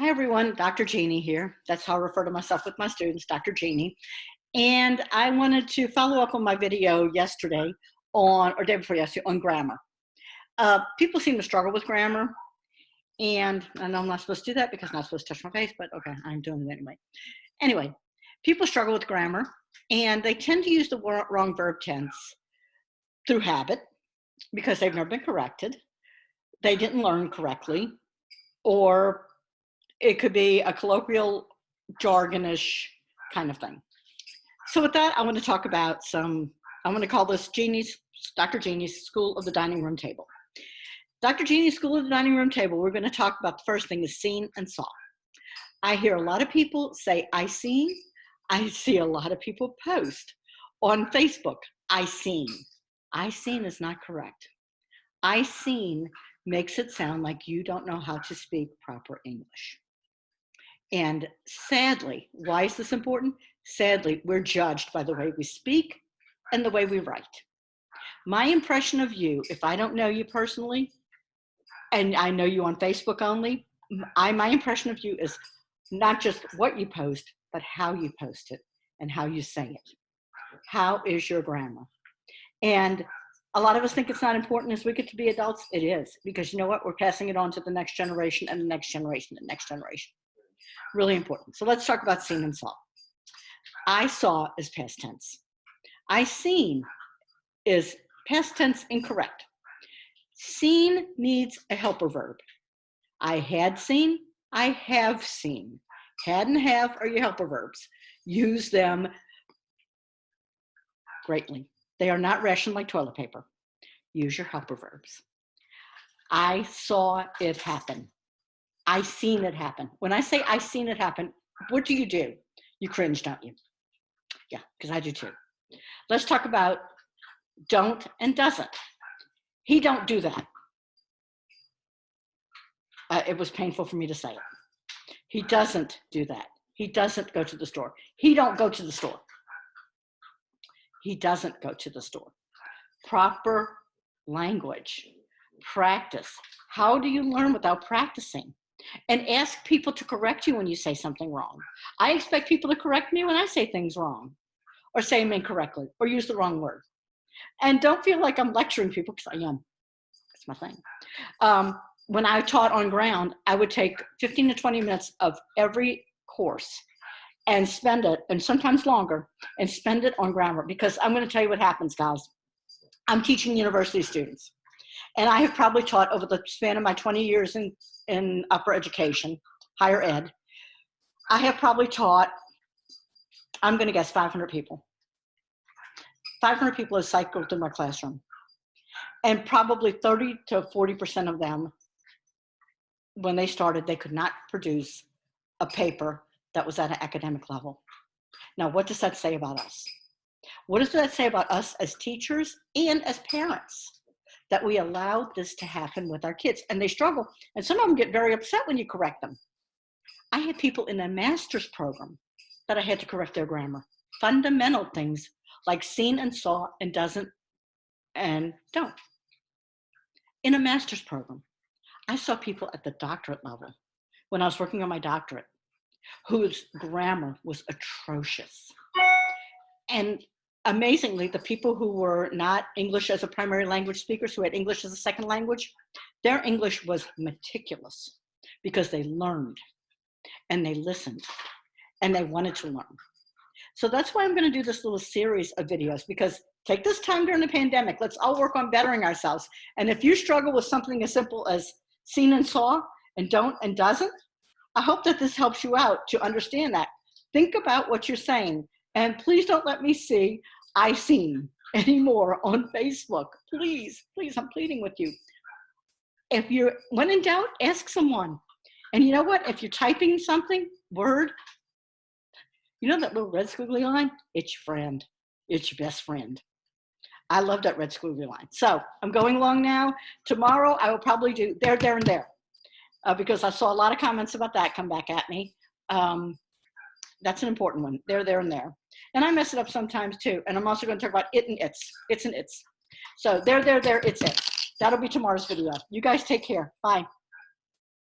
Hi everyone, Dr. Jeannie here. That's how I refer to myself with my students, Dr. Jeannie. And I wanted to follow up on my video yesterday or day before yesterday, on grammar. People seem to struggle with grammar, and I know I'm not supposed to do that because I'm not supposed to touch my face, but okay, I'm doing it anyway. Anyway, people struggle with grammar, and they tend to use the wrong verb tense through habit because they've never been corrected, they didn't learn correctly, or it could be a colloquial, jargonish kind of thing. So with that, I want to talk about I'm going to call this Dr. Jeannie's School of the Dining Room Table. Dr. Jeannie's School of the Dining Room Table, we're going to talk about the first thing is seen and saw. I hear a lot of people say, I seen. I see a lot of people post on Facebook, I seen. I seen is not correct. I seen makes it sound like you don't know how to speak proper English. And sadly, why is this important? Sadly, we're judged by the way we speak and the way we write. My impression of you, if I don't know you personally, and I know you on Facebook only, my impression of you is not just what you post, but how you post it and how you say it. How is your grammar? And a lot of us think it's not important as we get to be adults. It is, because you know what? We're passing it on to the next generation and the next generation and the next generation. Really important. So let's talk about seen and saw. I saw is past tense. I seen is past tense incorrect. Seen needs a helper verb. I had seen, I have seen. Had and have are your helper verbs. Use them greatly. They are not ration like toilet paper. Use your helper verbs. I saw it happen. I seen it happen. When I say I seen it happen, what do? You cringe, don't you? Yeah, because I do too. Let's talk about don't and doesn't. He don't do that. It was painful for me to say it. He doesn't do that. He doesn't go to the store. He don't go to the store. He doesn't go to the store. Proper language. Practice. How do you learn without practicing? And ask people to correct you when you say something wrong. I expect people to correct me when I say things wrong, or say them incorrectly, or use the wrong word. And don't feel like I'm lecturing people, because I am. That's my thing. When I taught on ground, I would take 15 to 20 minutes of every course and spend it, and sometimes longer, and spend it on grammar, because I'm going to tell you what happens, guys. I'm teaching university students, and I have probably taught over the span of my 20 years in upper education, higher ed, I have probably taught, I'm going to guess 500 people. 500 people have cycled through my classroom. And probably 30 to 40% of them, when they started, they could not produce a paper that was at an academic level. Now, what does that say about us? What does that say about us as teachers and as parents? That we allowed this to happen with our kids, and they struggle. And some of them get very upset when you correct them. I had people in a master's program that I had to correct their grammar. Fundamental things like seen and saw and doesn't and don't. In a master's program, I saw people at the doctorate level when I was working on my doctorate whose grammar was atrocious. And amazingly, the people who were not English as a primary language speakers, who had English as a second language, their English was meticulous because they learned and they listened and they wanted to learn. So that's why I'm going to do this little series of videos, because take this time during the pandemic. Let's all work on bettering ourselves. And if you struggle with something as simple as seen and saw and don't and doesn't, I hope that this helps you out to understand that. Think about what you're saying. And please don't let me see I seen anymore on Facebook. Please, please, I'm pleading with you. When in doubt, ask someone. And you know what? If you're typing something, word, you know that little red squiggly line? It's your friend. It's your best friend. I love that red squiggly line. So I'm going along now. Tomorrow I will probably do there, there, and there, because I saw a lot of comments about that come back at me. That's an important one. There, there, and there. And I mess it up sometimes too. And I'm also going to talk about it and its. It's and its. So there, there, there, it's it. That'll be tomorrow's video. You guys take care. Bye.